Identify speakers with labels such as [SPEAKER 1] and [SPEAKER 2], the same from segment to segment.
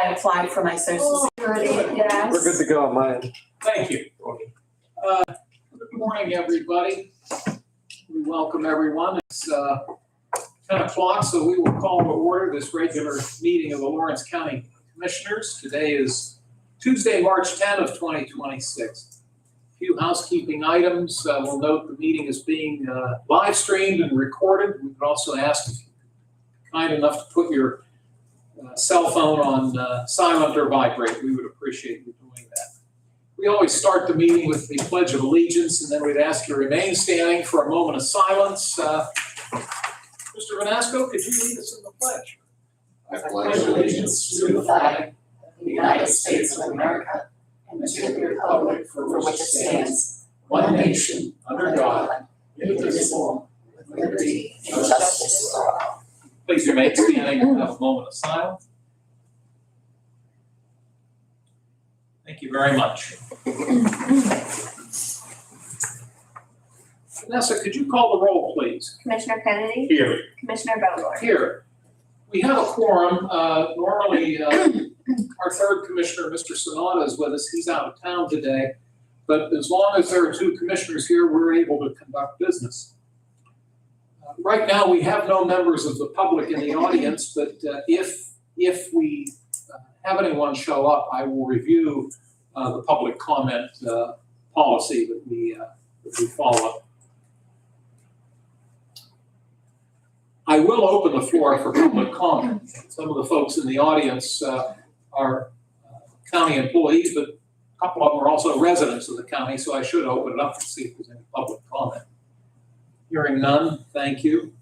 [SPEAKER 1] I applied for my social security, yes.
[SPEAKER 2] We're good to go on my end.
[SPEAKER 3] Thank you. Good morning, everybody. We welcome everyone. It's 10 o'clock, so we will call to order this regular meeting of the Lawrence County Commissioners. Today is Tuesday, March 10 of 2026. A few housekeeping items. We'll note the meeting is being live streamed and recorded. We could also ask if you're kind enough to put your cell phone on silent or vibrate. We would appreciate you doing that. We always start the meeting with the Pledge of Allegiance, and then we'd ask you to remain standing for a moment of silence. Mr. Vanasco, could you lead us in the pledge?
[SPEAKER 1] I pledge allegiance to the flag of the United States of America and to the republic for which it stands, one nation, under God, indivisible, with liberty and justice for all.
[SPEAKER 3] Please remain standing and have a moment of silence. Thank you very much. Vanessa, could you call the roll, please?
[SPEAKER 4] Commissioner Kennedy?
[SPEAKER 3] Here.
[SPEAKER 4] Commissioner Vogler?
[SPEAKER 3] Here. We have a quorum. Normally, our third commissioner, Mr. Sonata, is with us. He's out of town today. But as long as there are two commissioners here, we're able to conduct business. Right now, we have no members of the public in the audience, but if we have anyone show up, I will review the public comment policy that we follow. I will open the floor for public comment. Some of the folks in the audience are county employees, but a couple of them are also residents of the county, so I should open it up to see if there's any public comment. Hearing none, thank you.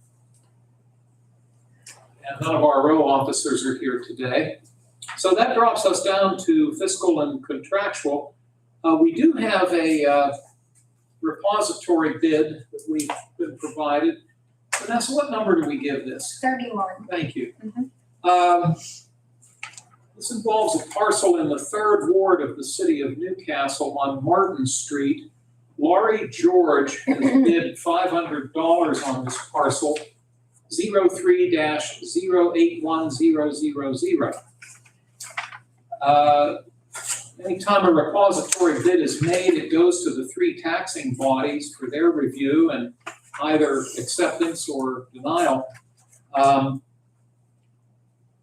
[SPEAKER 3] And none of our row officers are here today. So that drops us down to fiscal and contractual. We do have a repository bid that we've been provided. Vanessa, what number do we give this?
[SPEAKER 4] 31.
[SPEAKER 3] Thank you.
[SPEAKER 4] Mhm.
[SPEAKER 3] This involves a parcel in the 3rd Ward of the city of Newcastle on Martin Street. Laurie George has bid $500 on this parcel, 03-081000. Anytime a repository bid is made, it goes to the 3 taxing bodies for their review and either acceptance or denial.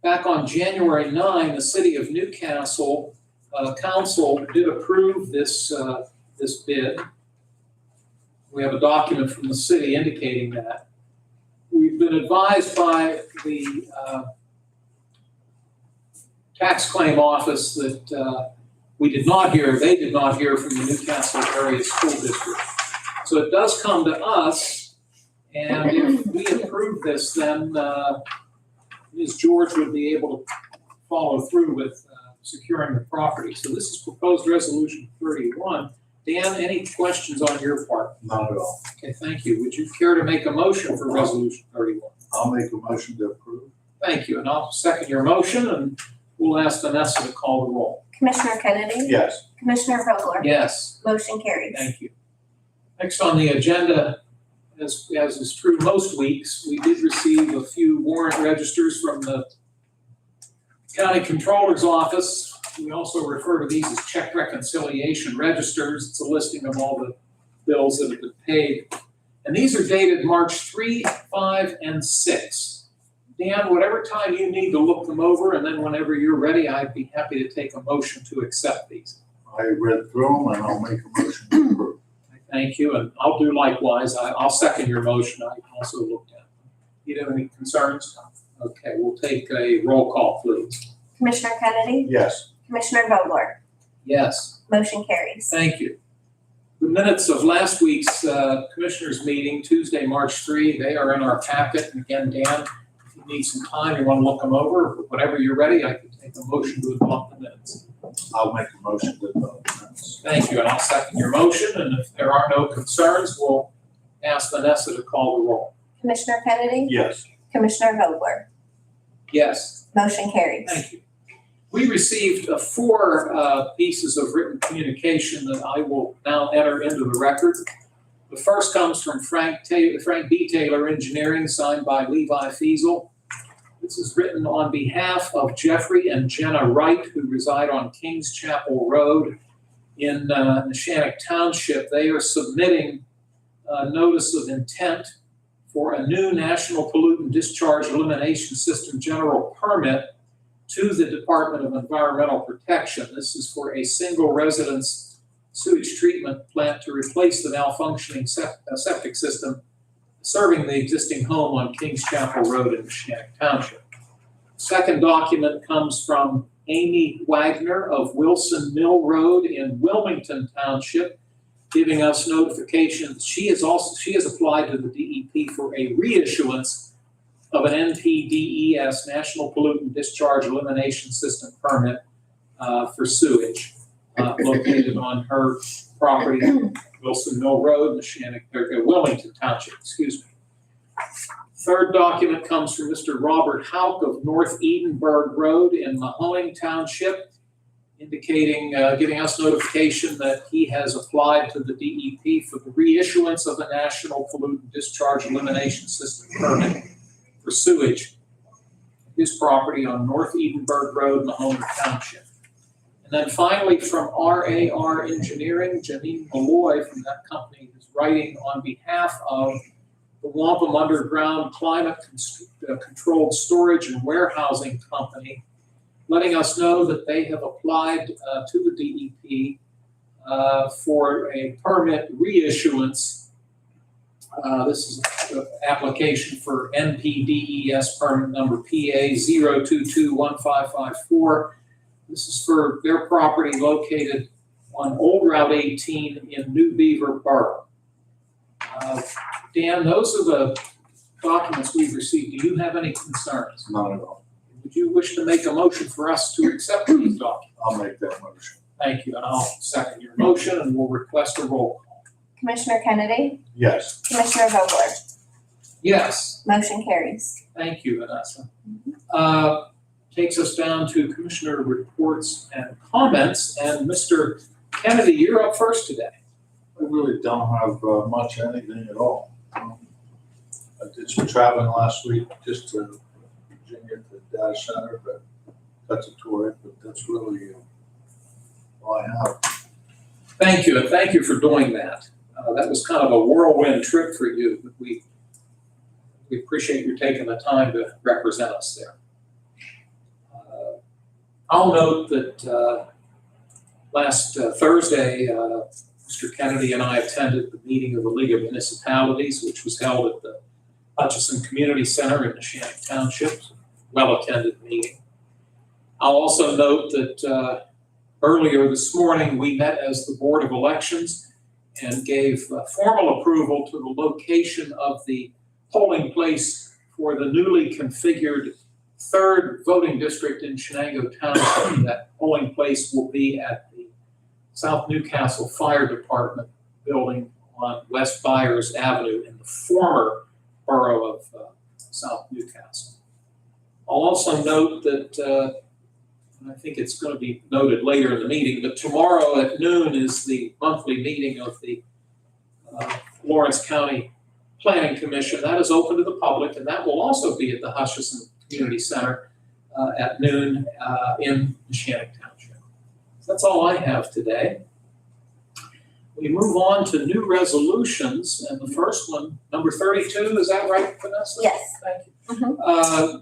[SPEAKER 3] Back on January 9, the city of Newcastle council did approve this bid. We have a document from the city indicating that. We've been advised by the tax claim office that they did not hear from the Newcastle area school district. So it does come to us, and if we approve this, then Ms. George would be able to follow through with securing the property. So this is proposed resolution 31. Dan, any questions on your part?
[SPEAKER 5] Not at all.
[SPEAKER 3] Okay, thank you. Would you care to make a motion for resolution 31?
[SPEAKER 5] I'll make a motion to approve.
[SPEAKER 3] Thank you, and I'll second your motion, and we'll ask Vanessa to call the roll.
[SPEAKER 4] Commissioner Kennedy?
[SPEAKER 5] Yes.
[SPEAKER 4] Commissioner Vogler?
[SPEAKER 3] Yes,
[SPEAKER 4] Motion carries.
[SPEAKER 3] thank you. Next on the agenda, as is true most weeks, we did receive a few warrant registers from the county controller's office. We also refer to these as check reconciliation registers. It's a listing of all the bills that have been paid. And these are dated March 3, 5, and 6. Dan, whatever time you need to look them over, and then whenever you're ready, I'd be happy to take a motion to accept these.
[SPEAKER 5] I read through them and I'll make a motion to approve.
[SPEAKER 3] Thank you, and I'll do likewise. I'll second your motion. I also looked at them. You have any concerns? Okay, we'll take a roll call, please.
[SPEAKER 4] Commissioner Kennedy?
[SPEAKER 5] Yes.
[SPEAKER 4] Commissioner Vogler?
[SPEAKER 3] Yes,
[SPEAKER 4] Motion carries.
[SPEAKER 3] thank you. The minutes of last week's commissioners meeting, Tuesday, March 3, they are in our packet. And again, Dan, if you need some time, you want to look them over, whenever you're ready, I can take a motion to adopt the minutes.
[SPEAKER 5] I'll make a motion to adopt the minutes.
[SPEAKER 3] Thank you, and I'll second your motion, and if there are no concerns, we'll ask Vanessa to call the roll.
[SPEAKER 4] Commissioner Kennedy?
[SPEAKER 5] Yes.
[SPEAKER 4] Commissioner Vogler?
[SPEAKER 3] Yes,
[SPEAKER 4] Motion carries.
[SPEAKER 3] thank you. We received 4 pieces of written communication that I will now enter into the record. The first comes from Frank B. Taylor Engineering, signed by Levi Fiesel. This is written on behalf of Jeffrey and Jenna Wright, who reside on Kings Chapel Road in Neshannock Township. They are submitting a notice of intent for a new National Pollutant Discharge Elimination System general permit to the Department of Environmental Protection. This is for a single residence sewage treatment plant to replace the malfunctioning septic system serving the existing home on Kings Chapel Road in Neshannock Township. Second document comes from Amy Wagner of Wilson Mill Road in Wilmington Township, giving us notification that she has applied to the DEP for a reissuance of an NPDES, National Pollutant Discharge Elimination System permit for sewage located on her property, Wilson Mill Road, Wilmington Township, excuse me. Third document comes from Mr. Robert Hauk of North Edenburg Road in Mahoning Township, indicating, giving us notification that he has applied to the DEP for the reissuance of a National Pollutant Discharge Elimination System permit for sewage, his property on North Edenburg Road, Mahoning Township. And then finally, from RAR Engineering, Janine Malloy from that company is writing on behalf of the Wampum Underground Climate Controlled Storage and Warehousing Company, letting us know that they have applied to the DEP for a permit reissuance. This is an application for NPDES permit number PA 0221554. This is for their property located on Old Route 18 in New Beaver Borough. Dan, those are the documents we've received. Do you have any concerns?
[SPEAKER 5] Not at all.
[SPEAKER 3] Would you wish to make a motion for us to accept these documents?
[SPEAKER 5] I'll make that motion.
[SPEAKER 3] Thank you, and I'll second your motion, and we'll request a roll call.
[SPEAKER 4] Commissioner Kennedy?
[SPEAKER 5] Yes.
[SPEAKER 4] Commissioner Vogler?
[SPEAKER 3] Yes,
[SPEAKER 4] Motion carries.
[SPEAKER 3] thank you, Vanessa. Takes us down to commissioner reports and comments, and Mr. Kennedy, you're up first today.
[SPEAKER 5] I really don't have much anything at all. I did some traveling last week just to Virginia to the data center, but that's a tour, but that's really all I have.
[SPEAKER 3] Thank you, and thank you for doing that. That was kind of a whirlwind trip for you, but we appreciate you taking the time to represent us there. I'll note that last Thursday, Mr. Kennedy and I attended the meeting of the League of Municipalities, which was held at the Hutchison Community Center in Neshannock Township. Well-attended meeting. I'll also note that earlier this morning, we met as the Board of Elections and gave formal approval to the location of the polling place for the newly configured third voting district in Shenango Township. That polling place will be at the South Newcastle Fire Department building on West Byers Avenue in the former borough of South Newcastle. I'll also note that, and I think it's going to be noted later in the meeting, but tomorrow at noon is the monthly meeting of the Lawrence County Planning Commission. That is open to the public, and that will also be at the Hutchison Community Center at noon in Neshannock Township. So that's all I have today. We move on to new resolutions, and the first one, number 32, is that right, Vanessa?
[SPEAKER 4] Yes.
[SPEAKER 3] Thank you.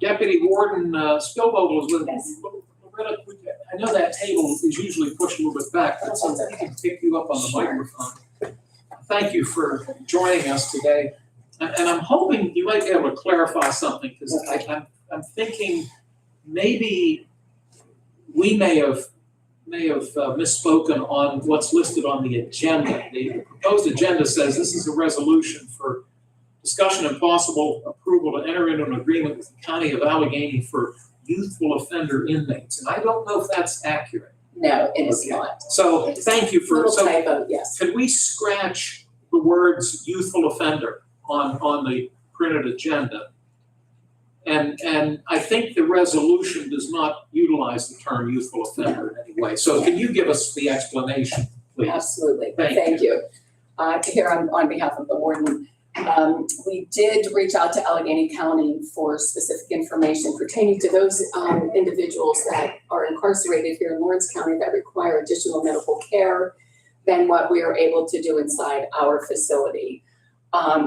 [SPEAKER 3] Deputy Warden Spielvogel is with us. Loretta, I know that table is usually pushed a little bit back. That's something I can pick you up on the microphone. Thank you for joining us today. And I'm hoping you might be able to clarify something, because I'm thinking maybe we may have misspoken on what's listed on the agenda. The proposed agenda says this is a resolution for discussion and possible approval to enter into an agreement with the County of Allegheny for youthful offender inmates. And I don't know if that's accurate.
[SPEAKER 1] No, it is
[SPEAKER 3] Okay.
[SPEAKER 1] not.
[SPEAKER 3] So thank you for,
[SPEAKER 1] Little
[SPEAKER 3] so
[SPEAKER 1] typo, yes.
[SPEAKER 3] could we scratch the words youthful offender on the printed agenda? And I think the resolution does not utilize the term youthful offender in any way. So can you give us the explanation, please?
[SPEAKER 1] Absolutely.
[SPEAKER 3] Thank
[SPEAKER 1] Thank you. Here on behalf of the warden, We did reach out to Allegheny County for specific information pertaining to those individuals that are incarcerated here in Lawrence County that require additional medical care than what we are able to do inside our facility.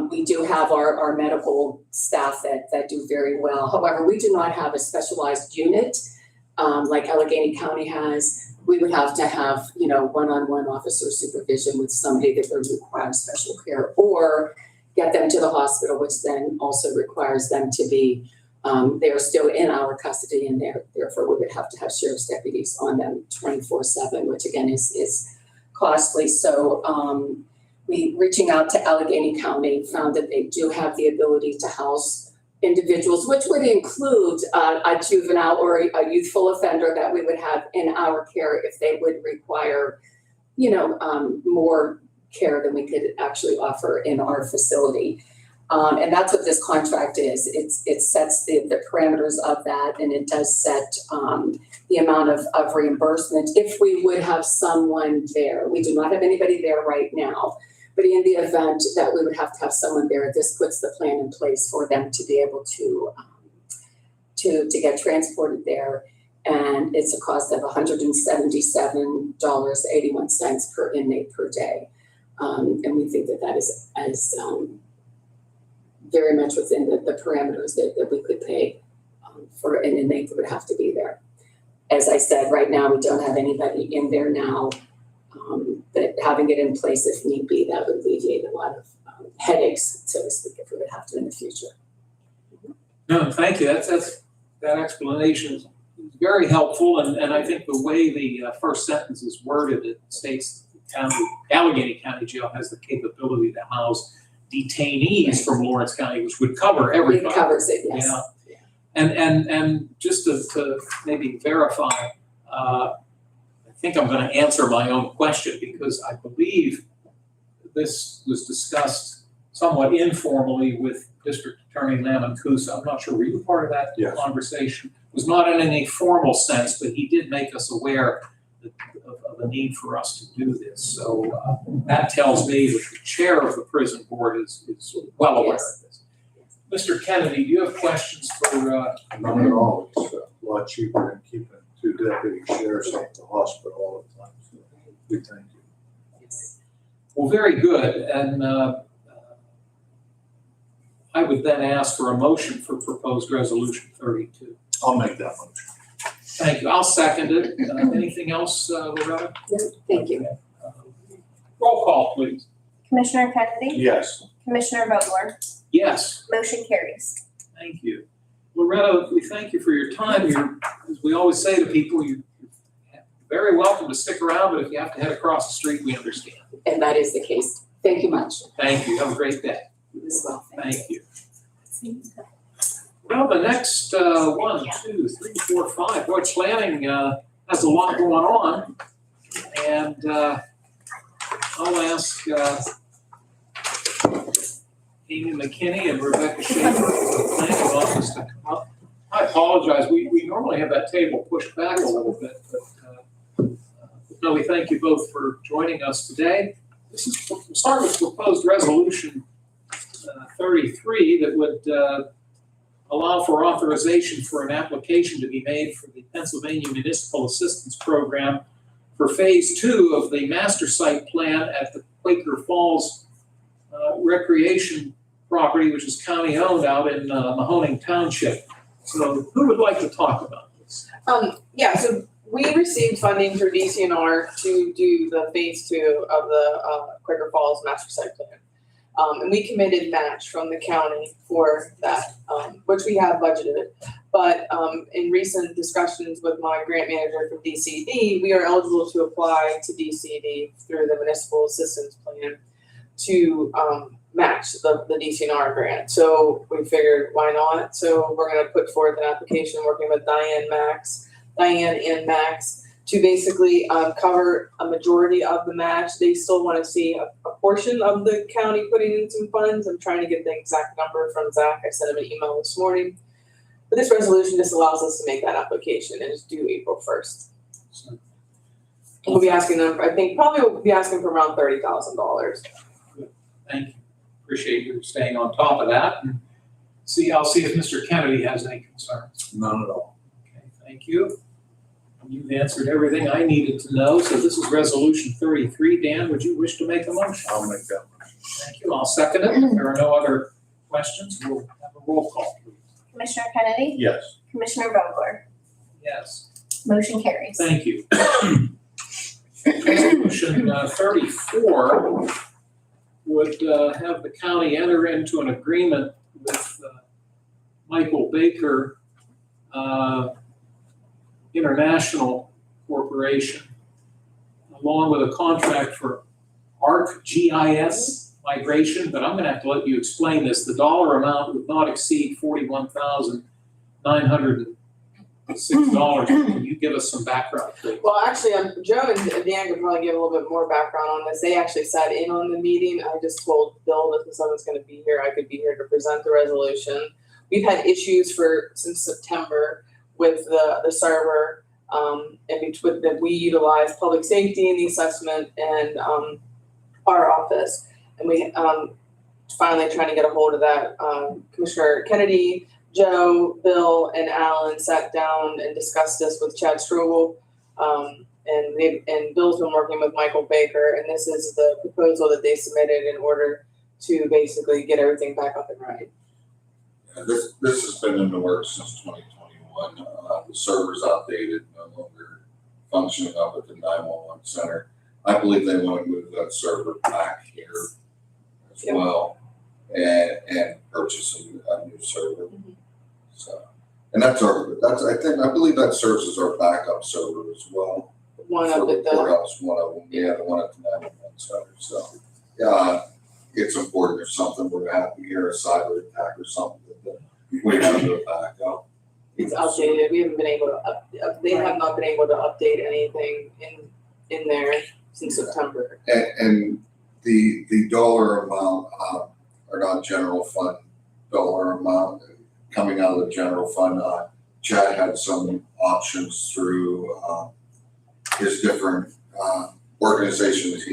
[SPEAKER 1] We do have our medical staff that do very well. However, we do not have a specialized unit like Allegheny County has. We would have to have, one-on-one officer supervision with somebody that would require special care, or get them to the hospital, which then also requires them to be, they're still in our custody, and therefore we would have to have sheriff's deputies on them 24/7, which again is costly. So we, reaching out to Allegheny County, found that they do have the ability to house individuals, which would include a juvenile or a youthful offender that we would have in our care if they would require, more care than we could actually offer in our facility. And that's what this contract is. It sets the parameters of that, and it does set the amount of reimbursement if we would have someone there. We do not have anybody there right now, but in the event that we would have to have someone there, this puts the plan in place for them to be able to get transported there. And it's a cost of $177.81 per inmate per day. And we think that is very much within the parameters that we could pay for an inmate that would have to be there. As I said, right now, we don't have anybody in there now, but having it in place if need be, that would alleviate a lot of headaches, so to speak, if we would have to in the future.
[SPEAKER 3] No, thank you. That explanation is very helpful, and I think the way the first sentence is worded, it states Allegheny County Jail has the capability to house detainees from Lawrence County, which would cover everybody.
[SPEAKER 1] It covers it, yes.
[SPEAKER 3] Yeah. And just to maybe verify, I think I'm going to answer my own question, because I believe this was discussed somewhat informally with District Attorney Lamancusa. I'm not sure, were you part of that conversation? It was not in any formal sense, but he did make us aware of the need for us to do this. So that tells me that the chair of the prison board is well aware of this. Mr. Kennedy, do you have questions for?
[SPEAKER 5] None at all. It's a lot cheaper than keeping 2 deputy sheriffs at the hospital all the time. So we thank you.
[SPEAKER 3] Well, very good. And I would then ask for a motion for proposed resolution 32.
[SPEAKER 5] I'll make that motion.
[SPEAKER 3] Thank you. I'll second it. Anything else, Loretta?
[SPEAKER 1] No, thank you.
[SPEAKER 3] Roll call, please.
[SPEAKER 4] Commissioner Kennedy?
[SPEAKER 5] Yes.
[SPEAKER 4] Commissioner Vogler?
[SPEAKER 3] Yes.
[SPEAKER 4] Motion carries.
[SPEAKER 3] Thank you. Loretta, we thank you for your time. As we always say to people, you're very welcome to stick around, but if you have to head across the street, we understand.
[SPEAKER 1] And that is the case. Thank you much.
[SPEAKER 3] Thank you. Have a great day.
[SPEAKER 1] You as well.
[SPEAKER 3] Thank you. Well, the next 1, 2, 3, 4, 5, boy, planning has a lot going on. And I'll ask Amy McKinney and Rebecca Schaefer from the planning office to come up. I apologize, we normally have that table pushed back a little bit, but no, we thank you both for joining us today. We'll start with proposed resolution 33 that would allow for authorization for an application to be made for the Pennsylvania Municipal Assistance Program for Phase 2 of the master site plan at the Quaker Falls Recreation property, which is county-owned out in Mahoning Township. So who would like to talk about this?
[SPEAKER 2] So we received funding through DCNR to do the Phase 2 of the Quaker Falls master site plan. And we committed match from the county for that, which we have budgeted. But in recent discussions with my grant manager from DCD, we are eligible to apply to DCD through the Municipal Assistance Plan to match the DCNR grant. So we figured, why not? So we're going to put forth an application working with Diane and Max to basically cover a majority of the match. They still want to see a portion of the county putting in some funds. I'm trying to get the exact number from Zach. I sent him an email this morning. But this resolution just allows us to make that application, and it's due April 1st. We'll be asking them, I think probably we'll be asking for around $30,000.
[SPEAKER 3] Thank you. appreciate you staying on top of that. And I'll see if Mr. Kennedy has any concerns.
[SPEAKER 5] None at all.
[SPEAKER 3] Okay, thank you. You've answered everything I needed to know, so this is resolution 33. Dan, would you wish to make a motion?
[SPEAKER 5] I'll make that.
[SPEAKER 3] Thank you, I'll second it. If there are no other questions, we'll have a roll call, please.
[SPEAKER 4] Commissioner Kennedy?
[SPEAKER 5] Yes.
[SPEAKER 4] Commissioner Vogler?
[SPEAKER 3] Yes,
[SPEAKER 4] Motion carries.
[SPEAKER 3] thank you. Resolution 34 would have the county enter into an agreement with Michael Baker International Corporation, along with a contract for ArcGIS migration, but I'm gonna have to let you explain this. The dollar amount would not exceed $41,906. Can you give us some background, please?
[SPEAKER 2] Well, actually, Joe and Dan could probably give a little bit more background on this. They actually sat in on the meeting. I just told Bill that since I was gonna be here, I could be here to present the resolution. We've had issues since September with the server, that we utilize public safety in the assessment and, our office. And we, finally trying to get a hold of that, Commissioner Kennedy, Joe, Bill, and Alan sat down and discussed this with Chad Strobel. And Bill's been working with Michael Baker, and this is the proposal that they submitted in order to basically get everything back up and running.
[SPEAKER 6] Yeah, this has been in the works since 2021. The server's outdated, no longer functioning up at the 911 center. I believe they want to move that server back here as
[SPEAKER 2] Yep.
[SPEAKER 6] well and purchase a new server.
[SPEAKER 2] Mhm.
[SPEAKER 6] So, and I believe that serves as our backup server as well.
[SPEAKER 2] One
[SPEAKER 6] For
[SPEAKER 2] of
[SPEAKER 6] the
[SPEAKER 2] the,
[SPEAKER 6] courthouse, one of them, yeah, the one at the 911 center. So, yeah, it's important if something were to happen here, a cyber attack or something, that we have to back up.
[SPEAKER 2] it's outdated. We haven't been able to they have not been able to update anything in there since September.
[SPEAKER 6] And the dollar amount, or not general fund dollar amount coming out of the general fund, Chad had some options through, his different, organizations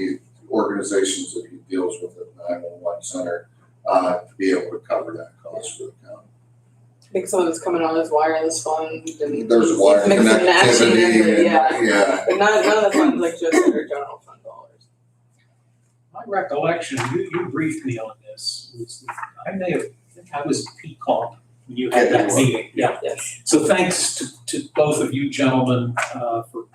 [SPEAKER 6] that he deals with at 911 center, to be able to cover that cost for the county.
[SPEAKER 2] I think some of it's coming out as wireless fund and
[SPEAKER 6] There's wire
[SPEAKER 2] mix and matching
[SPEAKER 6] connectivity
[SPEAKER 2] it,
[SPEAKER 6] and,
[SPEAKER 2] yeah.
[SPEAKER 6] yeah.
[SPEAKER 2] But none of the funds like just their general fund dollars.
[SPEAKER 3] My recollection, you briefed me on this, I think I was PCOM when you had that meeting, yeah.
[SPEAKER 2] Yes.
[SPEAKER 3] So thanks to both of you gentlemen for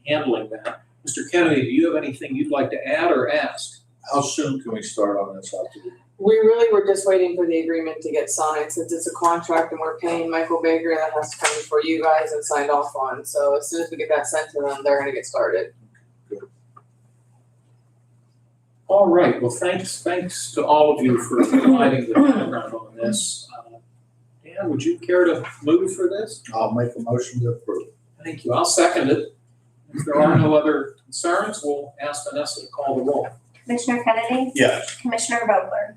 [SPEAKER 3] handling that. Mr. Kennedy, do you have anything you'd like to add or ask?
[SPEAKER 5] How soon can we start on this after the
[SPEAKER 2] We really were just waiting for the agreement to get signed, since it's a contract and we're paying Michael Baker, that has to come before you guys and signed off on. So as soon as we get that sent to them, they're gonna get started.
[SPEAKER 3] All right, well, thanks to all of you for providing the background on this. Dan, would you care to move for this?
[SPEAKER 5] I'll make a motion to approve.
[SPEAKER 3] Thank you, I'll second it. If there are no other concerns, we'll ask Vanessa to call the roll.
[SPEAKER 4] Commissioner Kennedy?
[SPEAKER 5] Yes.
[SPEAKER 4] Commissioner Vogler?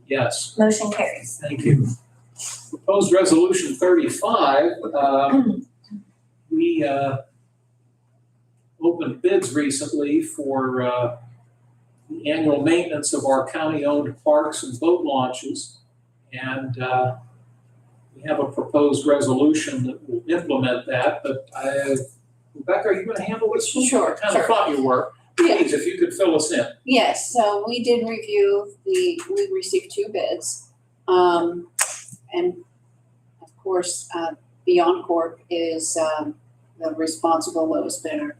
[SPEAKER 3] Yes,
[SPEAKER 4] Motion carries.
[SPEAKER 3] thank you. Proposed resolution 35, we opened bids recently for the annual maintenance of our county-owned parks and boat launches. And we have a proposed resolution that will implement that, but Rebecca, are you gonna handle this one?
[SPEAKER 7] Sure,
[SPEAKER 3] I kind of
[SPEAKER 7] sure.
[SPEAKER 3] thought you were.
[SPEAKER 7] Yeah.
[SPEAKER 3] Please, if you could fill us in.
[SPEAKER 7] Yes, so we did review we received 2 bids. And of course, Beyond Corp is the responsible lowest bidder.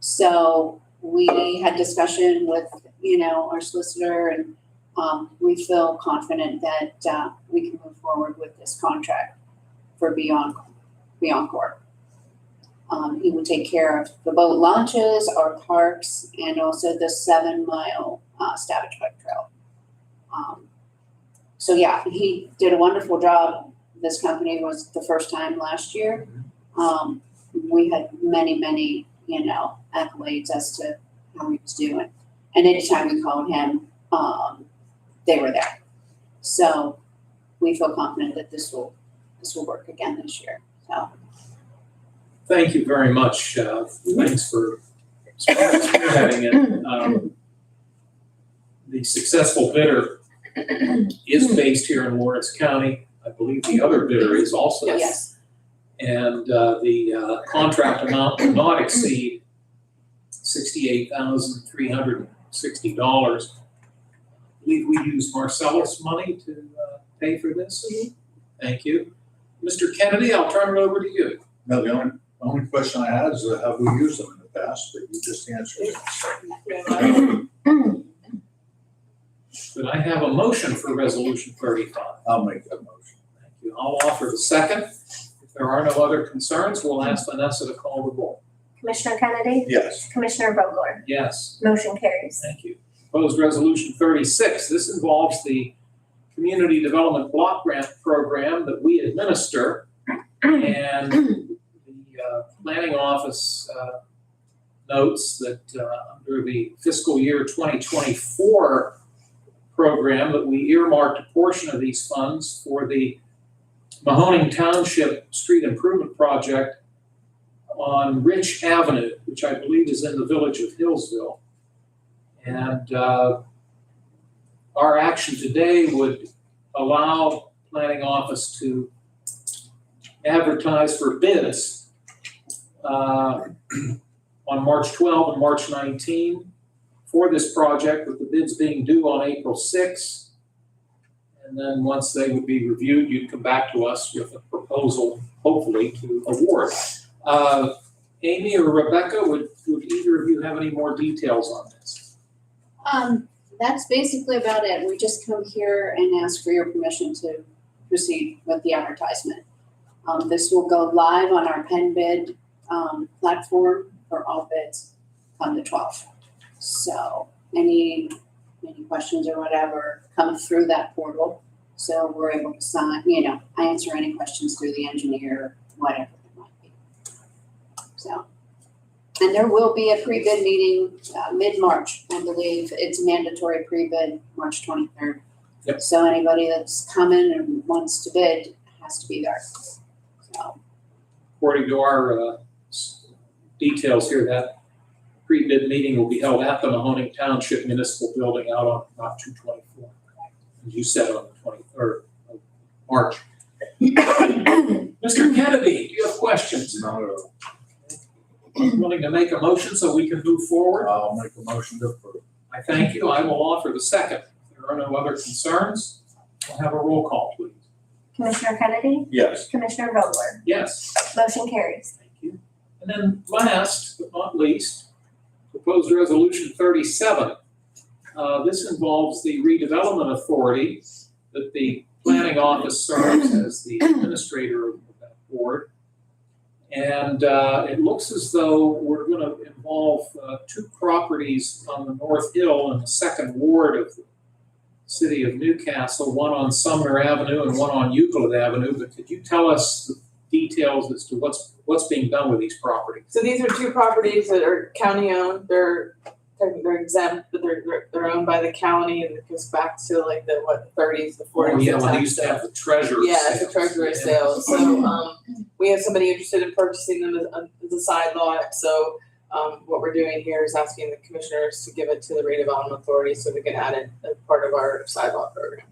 [SPEAKER 7] So we had discussion with, our solicitor, and we feel confident that we can move forward with this contract for Beyond Corp. He would take care of the boat launches, our parks, and also the 7-mile Stabbage Bike Trail. So yeah, he did a wonderful job. This company was the first time last year. We had many, accolades as to how he was doing. And anytime we called him, they were there. So we feel confident that this will work again this year. So.
[SPEAKER 3] Thank you very much. Thanks for spearheading it. The successful bidder is based here in Lawrence County. I believe the other bidder is also.
[SPEAKER 7] Yes.
[SPEAKER 3] And the contract amount will not exceed $68,360. I believe we used Marcellus money to pay for this. Thank you. Mr. Kennedy, I'll turn it over to you.
[SPEAKER 5] No, the only question I had is, have we used them in the past, but you just answered it.
[SPEAKER 3] Could I have a motion for Resolution 35?
[SPEAKER 5] I'll make that motion.
[SPEAKER 3] Thank you. I'll offer the second. If there are no other concerns, we'll ask Vanessa to call the roll.
[SPEAKER 4] Commissioner Kennedy?
[SPEAKER 5] Yes.
[SPEAKER 4] Commissioner Vogler?
[SPEAKER 3] Yes.
[SPEAKER 4] Motion carries.
[SPEAKER 3] Thank you. Proposed Resolution 36. This involves the Community Development Block Grant Program that we administer. And the Planning Office notes that under the fiscal year 2024 program, that we earmarked a portion of these funds for the Mahoning Township Street Improvement Project on Rich Avenue, which I believe is in the village of Hillsville. And our action today would allow Planning Office to advertise for bids on March 12 and March 19 for this project, with the bids being due on April 6. And then once they would be reviewed, you'd come back to us with a proposal, hopefully, to award. Amy or Rebecca, would either of you have any more details on this?
[SPEAKER 7] That's basically about it. We just come here and ask for your permission to proceed with the advertisement. This will go live on our pen bid platform for all bids on the 12th. So any questions or whatever come through that portal. So we're able to sign, answer any questions through the engineer, whatever it might be. So, and there will be a pre-bid meeting mid-March. I believe it's mandatory pre-bid March 23rd.
[SPEAKER 3] Yep.
[SPEAKER 7] So anybody that's coming and wants to bid has to be there. So,
[SPEAKER 3] According to our details here, that pre-bid meeting will be held at the Mahoning Township Municipal Building out on Route 224. As you said, on the 23rd of March. Mr. Kennedy, do you have questions?
[SPEAKER 5] Not at all.
[SPEAKER 3] Willing to make a motion so we can move forward?
[SPEAKER 5] I'll make a motion to approve.
[SPEAKER 3] I thank you. I will offer the second. If there are no other concerns, we'll have a roll call, please.
[SPEAKER 4] Commissioner Kennedy?
[SPEAKER 5] Yes.
[SPEAKER 4] Commissioner Vogler?
[SPEAKER 3] Yes.
[SPEAKER 4] Motion carries.
[SPEAKER 3] Thank you. And then last but not least, proposed resolution 37. This involves the redevelopment authority that the planning office serves as the administrator of that board. And it looks as though we're going to involve two properties on the North Hill in the second ward of the city of Newcastle, one on Sumner Avenue and one on Euclid Avenue. But could you tell us the details as to what's being done with these properties?
[SPEAKER 2] So these are two properties that are county owned. They're exempt, but they're owned by the county, and it goes back to like the 30s, the 40s.
[SPEAKER 3] Oh, yeah,
[SPEAKER 2] the
[SPEAKER 3] well, they
[SPEAKER 2] tax
[SPEAKER 3] used to
[SPEAKER 2] sale.
[SPEAKER 3] have the treasurer
[SPEAKER 2] Yeah,
[SPEAKER 3] sales.
[SPEAKER 2] it's a treasurer
[SPEAKER 3] Yeah.
[SPEAKER 2] sale. So we have somebody interested in purchasing them as a side lot. So what we're doing here is asking the commissioners to give it to the redevelopment authority so we can add it as part of our side lot program.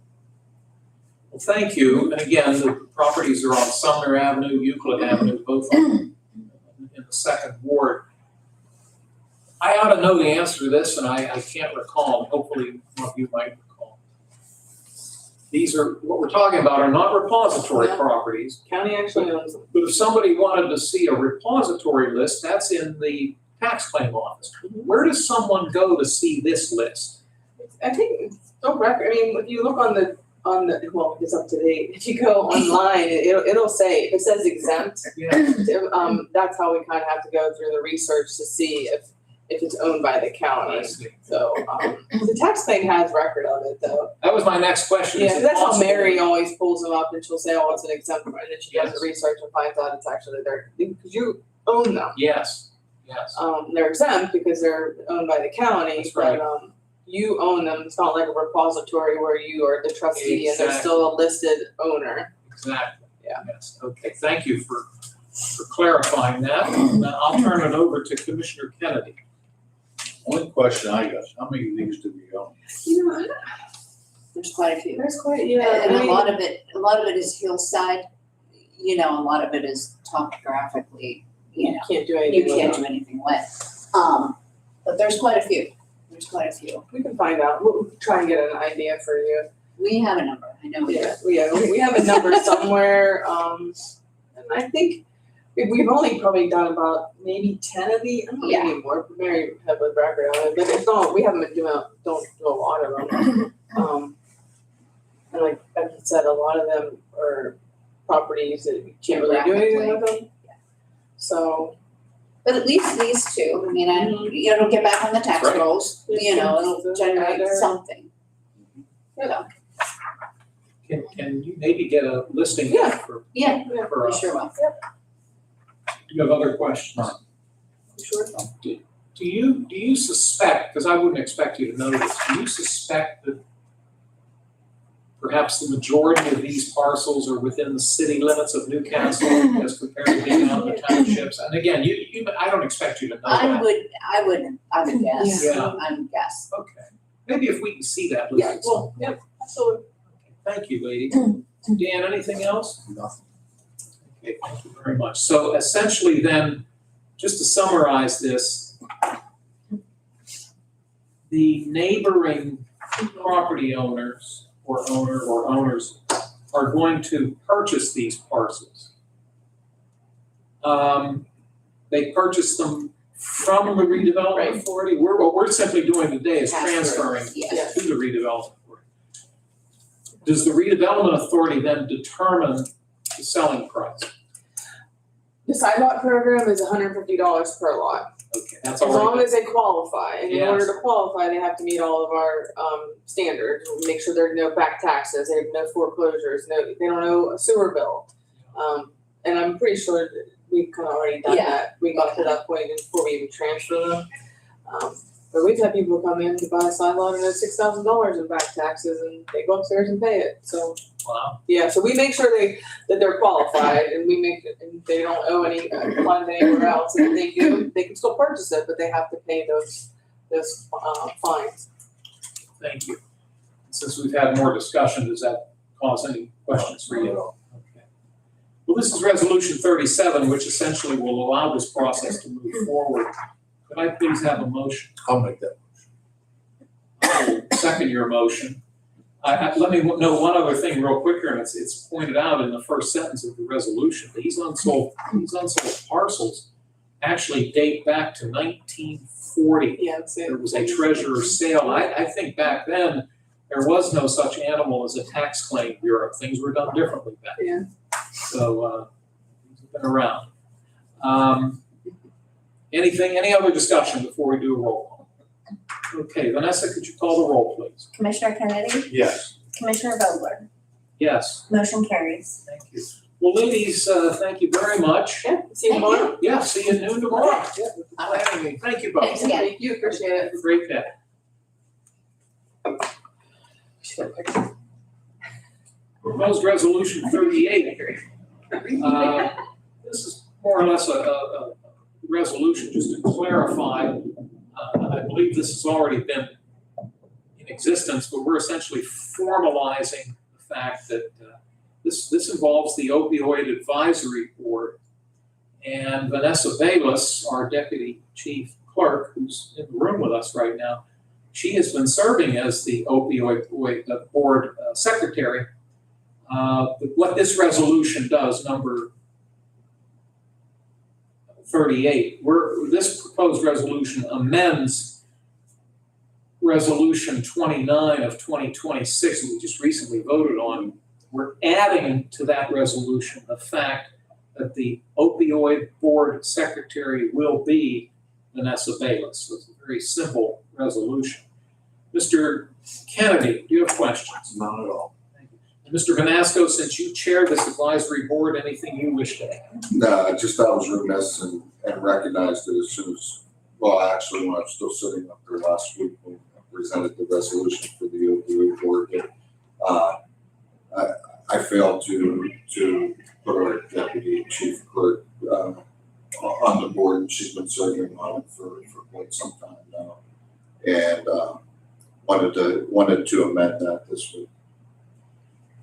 [SPEAKER 3] Well, thank you. And again, the properties are on Sumner Avenue, Euclid Avenue, both in the second ward. I ought to know the answer to this, and I can't recall. Hopefully, one of you might recall. These are, what we're talking about are not repository
[SPEAKER 2] Yeah.
[SPEAKER 3] properties,
[SPEAKER 2] County actually owns them.
[SPEAKER 3] but if somebody wanted to see a repository list, that's in the tax claim office. Where does someone go to see this list?
[SPEAKER 2] I think it's no record. I mean, if you look on the well, it's up to date. If you go online, it'll say, if it says exempt,
[SPEAKER 3] Yeah.
[SPEAKER 2] that's how we kind of have to go through the research to see if it's owned by the
[SPEAKER 3] I
[SPEAKER 2] county.
[SPEAKER 3] see.
[SPEAKER 2] So the tax claim has record of it though.
[SPEAKER 3] That was my next question. Is
[SPEAKER 2] Yeah,
[SPEAKER 3] it
[SPEAKER 2] that's how
[SPEAKER 3] possible-
[SPEAKER 2] Mary always pulls them up and she'll say, oh, it's an exempt, and then she does
[SPEAKER 3] Yes.
[SPEAKER 2] the research and finds out it's actually their, because you own them.
[SPEAKER 3] Yes, yes.
[SPEAKER 2] They're exempt because they're owned by the county,
[SPEAKER 3] That's right.
[SPEAKER 2] but you own them. It's not like a repository where you are the trustee and they're still a listed owner.
[SPEAKER 3] Exactly.
[SPEAKER 2] Yeah.
[SPEAKER 3] Yes, okay, thank you for clarifying that. And I'll turn it over to Commissioner Kennedy.
[SPEAKER 5] One question I got, how many of these do we own?
[SPEAKER 2] You know,
[SPEAKER 7] There's quite a few.
[SPEAKER 2] There's quite, yeah,
[SPEAKER 7] And
[SPEAKER 2] I
[SPEAKER 7] a
[SPEAKER 2] mean,
[SPEAKER 7] lot of it is hillside, you know, a lot of it is topographically, you know,
[SPEAKER 2] can't do
[SPEAKER 7] you
[SPEAKER 2] anything with
[SPEAKER 7] can't
[SPEAKER 2] it.
[SPEAKER 7] do anything with. But there's quite a few,
[SPEAKER 2] We can find out, we'll try and get an idea for you.
[SPEAKER 7] We have a number, I know we do.
[SPEAKER 2] We have a number somewhere, and I think we've only probably done about maybe 10 of the, I don't know,
[SPEAKER 7] Yeah.
[SPEAKER 2] maybe more, Mary had a record on it, but it's not, we haven't been don't do a lot of them. And like Becky said, a lot of them are properties that you can't really do anything with them. So,
[SPEAKER 7] But at least these two, I mean, it'll get back on the tax
[SPEAKER 3] Right.
[SPEAKER 7] rolls, you know, it'll generate something.
[SPEAKER 3] Can you maybe get a listing
[SPEAKER 2] Yeah.
[SPEAKER 3] for
[SPEAKER 7] Yeah,
[SPEAKER 3] for
[SPEAKER 7] we
[SPEAKER 3] us?
[SPEAKER 7] sure will.
[SPEAKER 3] Do you have other questions?
[SPEAKER 2] sure.
[SPEAKER 3] Do you suspect, because I wouldn't expect you to know this, do you suspect that perhaps the majority of these parcels are within the city limits of Newcastle as compared to being out in the townships? And again, I don't expect you to know that.
[SPEAKER 7] I would guess,
[SPEAKER 3] Yeah.
[SPEAKER 7] I would guess.
[SPEAKER 3] Okay, maybe if we can see that
[SPEAKER 2] Yeah,
[SPEAKER 3] listed.
[SPEAKER 2] well, yep, absolutely.
[SPEAKER 3] Thank you, lady. Dan, anything else?
[SPEAKER 5] Nothing.
[SPEAKER 3] Okay, thank you very much. So essentially then, just to summarize this, the neighboring property owners or owners are going to purchase these parcels. They purchase them from the redevelopment
[SPEAKER 2] Right.
[SPEAKER 3] authority. What we're simply doing today is
[SPEAKER 7] Transfer,
[SPEAKER 3] transferring
[SPEAKER 7] yeah.
[SPEAKER 3] to the redevelopment authority. Does the redevelopment authority then determine the selling price?
[SPEAKER 2] The sidewalk program is $150 per lot.
[SPEAKER 3] Okay, that's
[SPEAKER 2] As long
[SPEAKER 3] already,
[SPEAKER 2] as they qualify, and in
[SPEAKER 3] Yes.
[SPEAKER 2] order to qualify, they have to meet all of our standards, make sure there are no back taxes, they have no foreclosures, they don't owe a sewer bill. And I'm pretty sure that we've kind of already done
[SPEAKER 7] Yeah.
[SPEAKER 2] that, we got to that point before we even transfer them. But we've had people come in to buy a side lot and owe $6,000 in back taxes, and they go upstairs and pay it, so.
[SPEAKER 3] wow,
[SPEAKER 2] Yeah, so we make sure that they're qualified and we make, and they don't owe any funds anywhere else, and if they do, they can still purchase it, but they have to pay those fines.
[SPEAKER 3] thank you. Since we've had more discussion, does that cause any questions for you? Okay. Well, this is resolution 37, which essentially will allow this process to move forward. Could I please have a motion?
[SPEAKER 5] I'll make that.
[SPEAKER 3] I will second your motion. Let me know one other thing real quick here, and it's pointed out in the first sentence of the resolution. These unsold parcels actually date back to 1940.
[SPEAKER 2] Yeah, it's
[SPEAKER 3] There was a treasurer's sale. I think back then, there was no such animal as a tax claim bureau. Things were done differently back then.
[SPEAKER 2] Yeah.
[SPEAKER 3] So, these have been around. Any other discussion before we do a roll call? Okay, Vanessa, could you call the roll, please?
[SPEAKER 4] Commissioner Kennedy?
[SPEAKER 5] Yes.
[SPEAKER 4] Commissioner Vogler?
[SPEAKER 3] Yes,
[SPEAKER 4] Motion carries.
[SPEAKER 3] thank you. Well, ladies, thank you very much.
[SPEAKER 2] Yeah, see you
[SPEAKER 7] Thank
[SPEAKER 2] tomorrow.
[SPEAKER 3] Yeah, see you at noon tomorrow. Yeah, with the planning meeting. Thank you both.
[SPEAKER 7] Thanks again.
[SPEAKER 2] Thank you, appreciate it.
[SPEAKER 3] Have a great day. Proposed resolution 38. This is more or less a resolution, just to clarify. I believe this has already been in existence, but we're essentially formalizing the fact that this involves the opioid advisory board. And Vanessa Bayless, our deputy chief clerk, who's in the room with us right now, she has been serving as the opioid board secretary. But what this resolution does, number 38, this proposed resolution amends resolution 29 of 2026 that we just recently voted on. We're adding to that resolution the fact that the opioid board secretary will be Vanessa Bayless. So it's a very simple resolution. Mr. Kennedy, do you have questions?
[SPEAKER 5] Not at all.
[SPEAKER 3] And Mr. Vanasco, since you chair this advisory board, anything you wish to add?
[SPEAKER 6] No, just I was remiss and recognized it as soon as, well, actually, when I was still sitting up there last week when I presented the resolution for the opioid board, but I failed to put our deputy chief clerk on the board, and she's been serving on it for quite some time now. And wanted to amend that this week.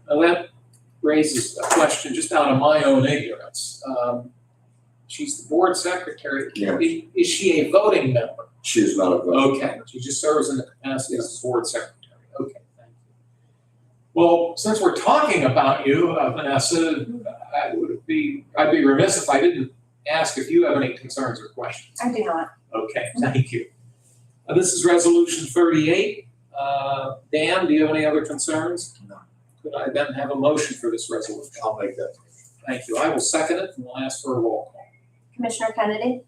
[SPEAKER 3] Now that raises a question just out of my own ignorance. She's the board secretary.
[SPEAKER 6] Yeah.
[SPEAKER 3] Is she a voting member?
[SPEAKER 6] She is not a voter.
[SPEAKER 3] Okay, she just serves in the capacity as the board secretary. Okay, thank you. Well, since we're talking about you, Vanessa, I'd be remiss if I didn't ask if you have any concerns or questions.
[SPEAKER 4] I do not.
[SPEAKER 3] Okay, thank you. This is resolution 38. Dan, do you have any other concerns?
[SPEAKER 5] No.
[SPEAKER 3] Could I then have a motion for this resolution?
[SPEAKER 5] I'll make that.
[SPEAKER 3] Thank you. I will second it and we'll ask for a roll call.
[SPEAKER 4] Commissioner Kennedy?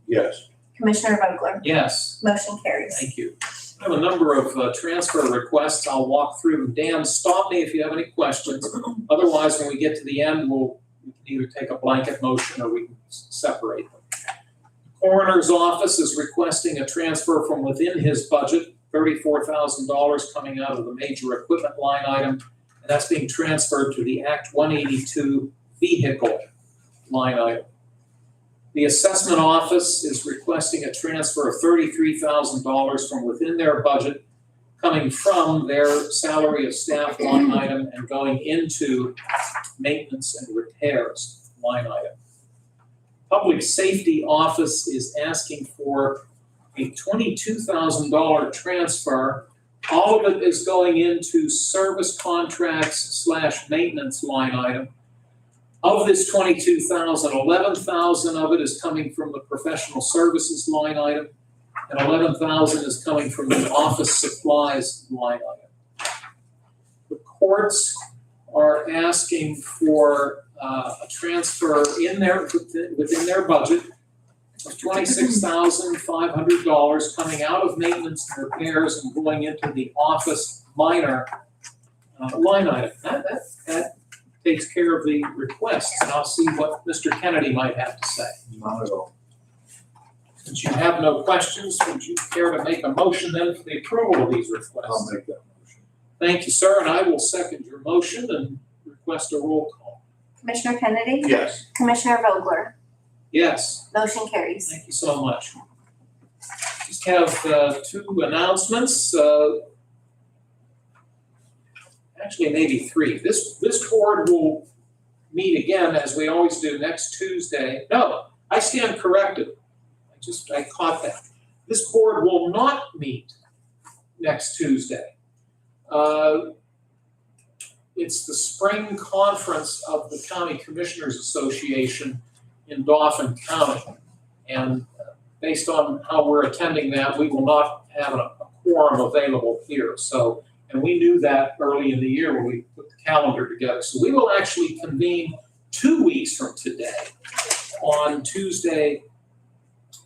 [SPEAKER 5] Yes.
[SPEAKER 4] Commissioner Vogler?
[SPEAKER 3] Yes,
[SPEAKER 4] Motion carries.
[SPEAKER 3] thank you. I have a number of transfer requests. I'll walk through them. Dan, stop me if you have any questions. Otherwise, when we get to the end, we can either take a blanket motion or we can separate them. Coroner's office is requesting a transfer from within his budget, $34,000 coming out of the major equipment line item, and that's being transferred to the Act 182 vehicle line item. The assessment office is requesting a transfer of $33,000 from within their budget, coming from their salary of staff line item and going into maintenance and repairs line item. Public safety office is asking for a $22,000 transfer. All of it is going into service contracts / maintenance line item. Of this $22,000, $11,000 of it is coming from the professional services line item, and $11,000 is coming from the office supplies line item. The courts are asking for a transfer within their budget of $26,500 coming out of maintenance and repairs and going into the office minor line item. That takes care of the requests, and I'll see what Mr. Kennedy might have to say.
[SPEAKER 5] Not at all.
[SPEAKER 3] Since you have no questions, would you care to make a motion then for the approval of these
[SPEAKER 5] I'll
[SPEAKER 3] requests?
[SPEAKER 5] make that motion.
[SPEAKER 3] Thank you, sir, and I will second your motion and request a roll call.
[SPEAKER 4] Commissioner Kennedy?
[SPEAKER 5] Yes.
[SPEAKER 4] Commissioner Vogler?
[SPEAKER 3] Yes,
[SPEAKER 4] Motion carries.
[SPEAKER 3] thank you so much. Just have two announcements, actually maybe three. This board will meet again, as we always do, next Tuesday. No, I stand corrected. I caught that. This board will not meet next Tuesday. It's the spring conference of the County Commissioners Association in Dauphin County. And based on how we're attending that, we will not have a quorum available here. So, and we knew that early in the year when we put the calendar together. So we will actually convene 2 weeks from today on Tuesday,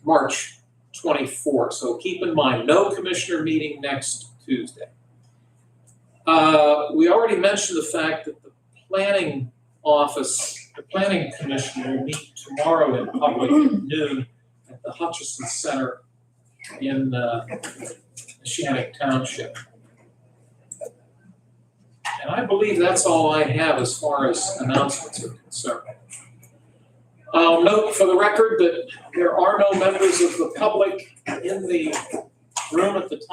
[SPEAKER 3] March 24th. So keep in mind, no commissioner meeting next Tuesday. We already mentioned the fact that the planning office, the planning commission will meet tomorrow in public at noon at the Hutchison Center in Shannick Township. And I believe that's all I have as far as announcements are concerned. I'll note for the record that there are no members of the public in the room at this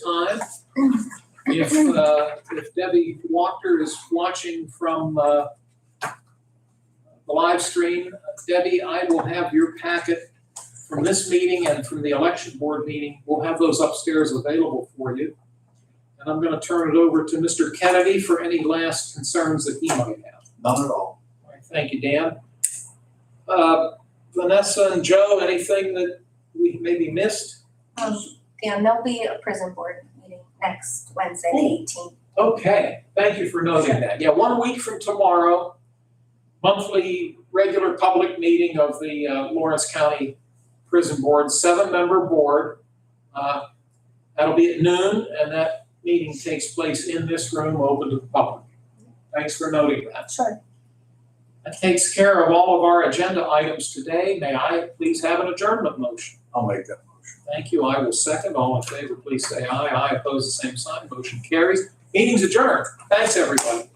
[SPEAKER 3] time. If Debbie Walker is watching from the live stream, Debbie, I will have your packet from this meeting and from the election board meeting. We'll have those upstairs available for you. And I'm going to turn it over to Mr. Kennedy for any last concerns that he might have.
[SPEAKER 5] None at all.
[SPEAKER 3] All right, thank you, Dan. Vanessa and Joe, anything that we maybe missed?
[SPEAKER 4] Dan, there'll be a prison board meeting next Wednesday, the 18th.
[SPEAKER 3] Okay, thank you for noting that. Yeah, 1 week from tomorrow, monthly regular public meeting of the Lawrence County Prison Board, 7-member board. That'll be at noon, and that meeting takes place in this room, open to the public. Thanks for noting that.
[SPEAKER 4] Sure.
[SPEAKER 3] That takes care of all of our agenda items today. May I please have an adjournment motion?
[SPEAKER 5] I'll make that motion.
[SPEAKER 3] Thank you. I will second. All in favor, please say aye. Aye, opposed, the same sign. Motion carries. Meeting's adjourned. Thanks, everybody.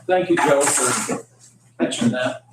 [SPEAKER 3] Thank you, Joe, for catching that.